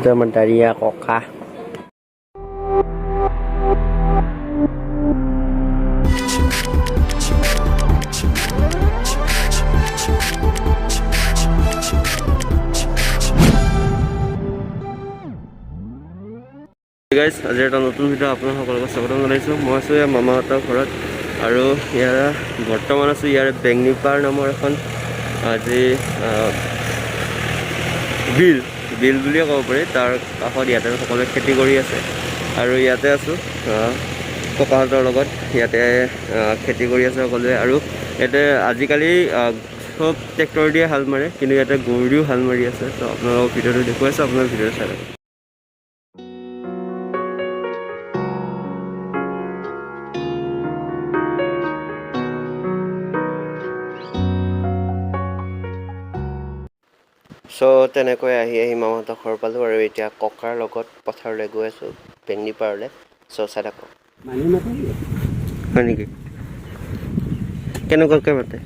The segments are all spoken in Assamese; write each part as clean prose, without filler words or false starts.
Itu sama Daria Koka. Guys, আজি এটা নতুন ভিডিও আপোনালোক সকলোকে স্বাগতম জনাইছো। মই আছো ইয়াৰ মামাহঁতৰ ঘৰত আৰু ইয়াৰ বৰ্তমান আছো ইয়াৰ বেংনিপাৰ নামৰ এখন আজি বিল বুলিয়ে ক'ব পাৰি। তাৰ কাষত ইয়াতে সকলোৱে খেতি কৰি আছে আৰু ইয়াতে আছো ককাহঁতৰ লগত ইয়াতে খেতি কৰি আছে সকলোৱে। আৰু ইয়াতে আজিকালি সব ট্ৰেক্টৰ দিয়ে হাল মাৰে, কিন্তু ইয়াতে গৰু দিও হাল মাৰি আছে। তো আপোনালোকক ভিডিঅ'টো দেখুৱাইছো, আপোনালোক ভিডিঅ'টো চাই লওক। চ' তেনেকৈ আহি মামাহঁতৰ ঘৰ পালোঁ আৰু এতিয়া ককাৰ লগত পথাৰলৈ গৈ আছোঁ, বেংনিপাৰলৈ। চ' চাই থাকক। হয় নেকি? কেনেকুৱাকৈ মাতে?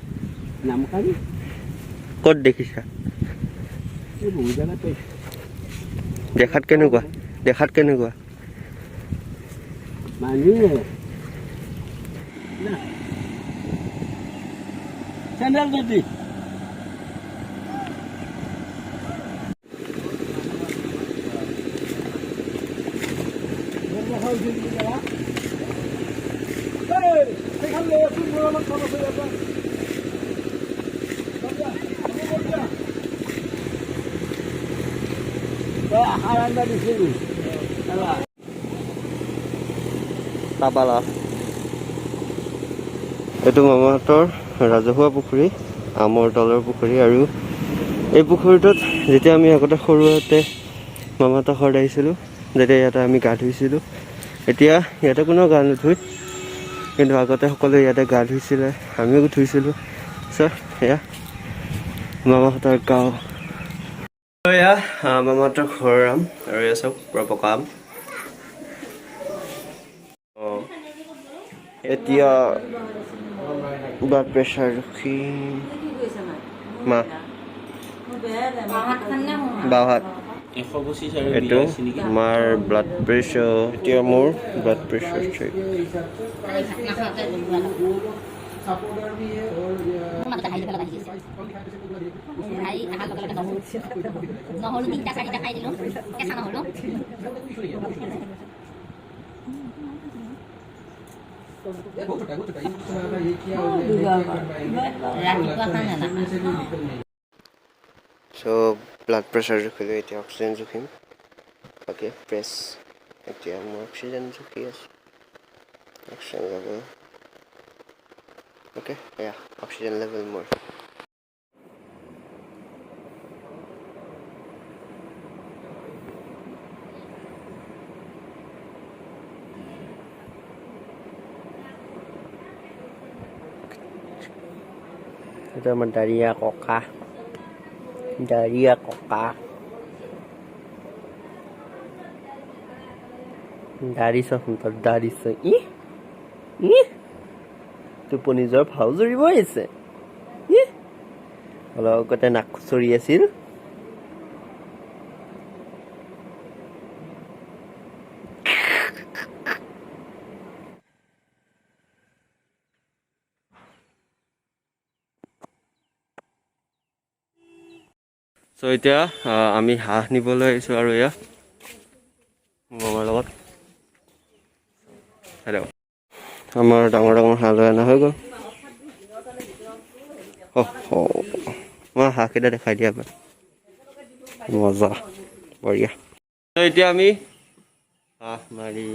ক'ত দেখিছা? দেখাত কেনেকুৱা? পাবালা এইটো মামাহঁতৰ ৰাজহুৱা পুখুৰী, আমৰ তলৰ পুখুৰী। আৰু এই পুখুৰীটোত যেতিয়া আমি আগতে সৰুতে মামাহঁতৰ ঘৰত আহিছিলোঁ, যেতিয়া ইয়াতে আমি গা ধুইছিলোঁ, এতিয়া ইয়াতে কোনো গা নুধুই, কিন্তু আগতে সকলোৱে ইয়াতে গা ধুইছিলে, আমিও ধুইছিলোঁ। চ' এয়া মামাহঁতৰ গাঁও, এয়া মামাহঁতৰ ঘৰৰ আম। আৰু এয়া চব পুৰা পকা আম। এতিয়া ব্লাড প্ৰেছাৰ জুখিম বাহাত এইটো মাৰ ব্লাড প্ৰেছাৰ। এতিয়া মোৰ ব্লাড প্ৰেছাৰ চেক। চ' ব্লাড প্ৰেছাৰ জুখিলোঁ, এতিয়া অক্সিজেন জুখিম। Okay, press. এতিয়া মই অক্সিজেন জুখি আছোঁ, অক্সিজেন লেভেল। অ'কে, এয়া অক্সিজেন লেভেল মোৰ। Itu sama Daria Koka. Dari সন্তান দাৰিছে টোপনি যোৱাৰ ভাও জুৰিব আহিছে। অলপতে নাক খুচৰি আছিল। চ' এতিয়া আমি হাঁহ নিবলৈ আহিছোঁ আৰু এয়া মামাৰ লগত। হেল্ল', আমাৰ ডাঙৰ হাঁহ লৈ অনা হৈ গ'ল। মই হাঁহকেইটা দেখাই দিয়া মজা, বঢ়িয়া। চ' এতিয়া আমি হাঁহ মাৰি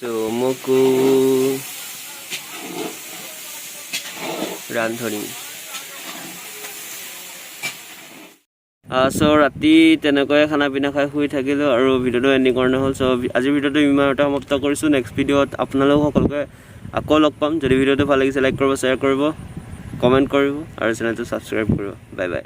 চমকু ৰান্ধনি। চ' ৰাতি তেনেকৈ খানা পিনা খাই শুই থাকিলোঁ আৰু ভিডিঅ'টো এণ্ডিং কৰা নহ'ল। চ' আজিৰ ভিডিঅ'টো ইমানতে সমাপ্ত কৰিছোঁ। নেক্সট ভিডিঅ'ত আপোনালোক সকলোকে আকৌ লগ পাম। যদি ভিডিঅ'টো ভাল লাগিছে লাইক কৰিব, শ্বেয়াৰ কৰিব, কমেণ্ট কৰিব আৰু চেনেলটো ছাবস্ক্ৰাইব কৰিব। Bye bye.